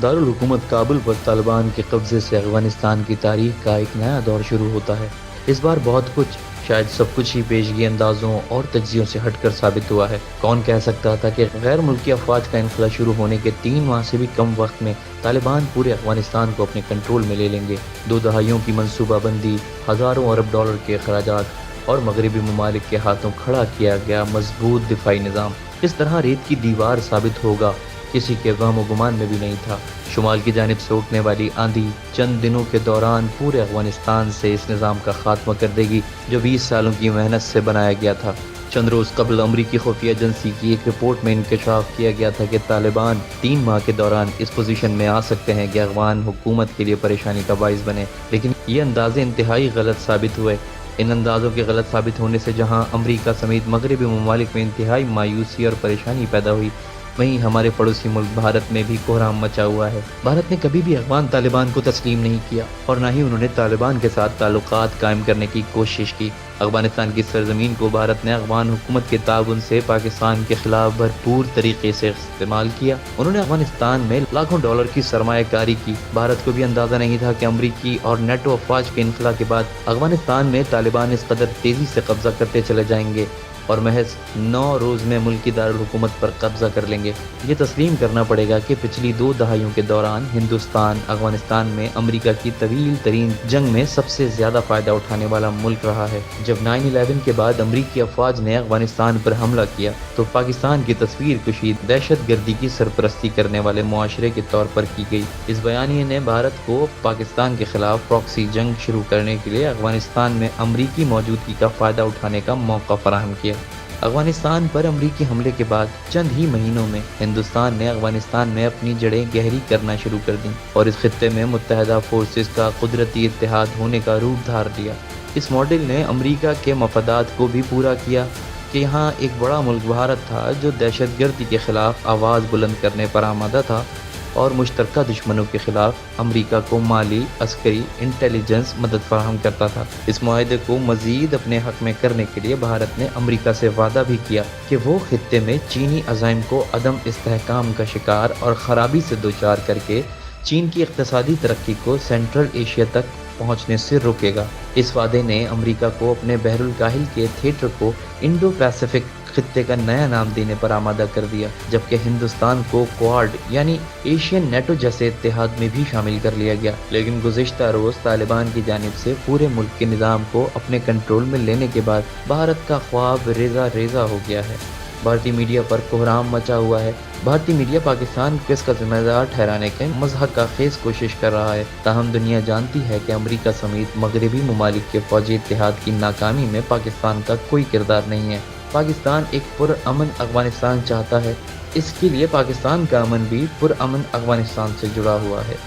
दारुल हुकूमत काबुल पर तालिबान के कब्जे से अफगानिस्तान की तारीख का एक नया दौर शुरू होता है। इस बार बहुत कुछ, शायद सब कुछ ही पेशगी अंदाजों और तज्जियों से हटकर साबित हुआ है। कौन कह सकता था कि गैर मुल्की अफवाज का इनखला शुरू होने के 3 माह से भी कम वक्त में तालिबान पूरे अफगानिस्तान को अपने कंट्रोल में ले लेंगे। 2 दहाइयों की मनसूबाबंदी, हज़ारों अरब डॉलर के अखराजात और मगरबी ममालिक के हाथों खड़ा किया गया मजबूत दिफाई निज़ाम इस तरह रेत की दीवार साबित होगा, किसी के गम गुमान में भी नहीं था। शुमाल की जानिब से उठने वाली आंधी चंद दिनों के दौरान पूरे अफगानिस्तान से इस निज़ाम का खात्मा कर देगी जो 20 सालों की मेहनत से बनाया गया था। चंद रोज़ कबल अमरीकी खुफिया एजेंसी की एक रिपोर्ट में इंकशाफ किया गया था कि तालिबान 3 माह के दौरान इस पोजीशन में आ सकते हैं कि अफगान हुकूमत के लिए परेशानी का बाइस बने, लेकिन ये अंदाजे इंतहाई गलत साबित हुए। इन अंदाज़ों के गलत साबित होने से जहां अमरीका समेत मगरबी ममालिक में इंतहाई मायूसी और परेशानी पैदा हुई, वहीं हमारे पड़ोसी मुल्क भारत में भी कोहराम मचा हुआ है। भारत ने कभी भी अफगान तालिबान को तस्लीम नहीं किया और ना ही उन्होंने तालिबान के साथ ताल्लुकात कायम करने की कोशिश की। अफगानिस्तान की सरजमीन को भारत ने अफगान हुकूमत के ताउन से पाकिस्तान के खिलाफ भरपूर तरीके से इस्तेमाल किया। उन्होंने अफगानिस्तान में लाखों डॉलर की सरमायाकारी की। भारत को भी अंदाजा नहीं था कि अमरीकी और नेटो अफवाज के इनखला के बाद अफगानिस्तान में तालिबान इस कदर तेजी से कब्जा करते चले जाएंगे और महज 9 रोज़ में मुल्क की दारुल हुकूमत पर कब्जा कर लेंगे। ये तस्लीम करना पड़ेगा कि पिछली 2 दहाइयों के दौरान हिंदुस्तान अफगानिस्तान में अमरीका की तवील तरीन जंग में सबसे ज़्यादा फ़ायदा उठाने वाला मुल्क रहा है। जब 9/11 के बाद अमरीकी अफवाज ने अफगानिस्तान पर हमला किया तो पाकिस्तान की तस्वीर कुशी दहशत गर्दी की सरपरस्ती करने वाले मुआशरे के तौर पर की गई। इस बयानिए ने भारत को पाकिस्तान के खिलाफ प्रॉक्सी जंग शुरू करने के लिए अफगानिस्तान में अमरीकी मौजूदगी का फ़ायदा उठाने का मौका फराहम किया। अफगानिस्तान पर अमरीकी हमले के बाद चंद ही महीनों में हिंदुस्तान ने अफगानिस्तान में अपनी जड़ें गहरी करना शुरू कर दी और इस खित्ते में मुत्तहदा फोर्सेस का कुदरती इत्तेहाद होने का रूप धार लिया। इस मॉडल ने अमरीका के मफादात को भी पूरा किया कि यहाँ एक बड़ा मुल्क भारत था जो दहशत गर्दी के खिलाफ आवाज़ बुलंद करने पर आमादा था और मुश्तरका दुश्मनों के खिलाफ अमरीका को माली, अस्करी, इंटेलिजेंस मदद फराहम करता था। इस मुआहदे को मज़ीद अपने हक में करने के लिए भारत ने अमरीका से वादा भी किया कि वो खित्ते में चीनी अज़ाइम को अदम इस्तेहकाम का शिकार और ख़राबी से दोचार करके चीन की इक़्तिसादी तरक्की को सेंट्रल एशिया तक पहुंचने से रोकेगा। इस वादे ने अमरीका को अपने बहरुल काहिल के थिएटर को इंडो पैसिफिक खित्ते का नया नाम देने पर आमादा कर दिया, जबकि हिंदुस्तान को क्वाड यानी एशियन नेटो जैसे इत्तेहाद में भी शामिल कर लिया गया। लेकिन गुज़िश्ता रोज़ तालिबान की जानिब से पूरे मुल्क के निज़ाम को अपने कंट्रोल में लेने के बाद भारत का ख्वाब रेजा रेजा हो गया है। भारतीय मीडिया पर कोहराम मचा हुआ है। भारतीय मीडिया पाकिस्तान को इसका जिम्मेदार ठहराने की मज़हक़ खेज़ कोशिश कर रहा है। ताहम दुनिया जानती है कि अमरीका समेत मगरबी ममालिक के फ़ौजी इत्तेहाद की नाकामी में पाकिस्तान का कोई किरदार नहीं है। पाकिस्तान एक पुरअमन अफगानिस्तान चाहता है। इसके लिए पाकिस्तान का अमन भी पुरअमन अफगानिस्तान से जुड़ा हुआ है।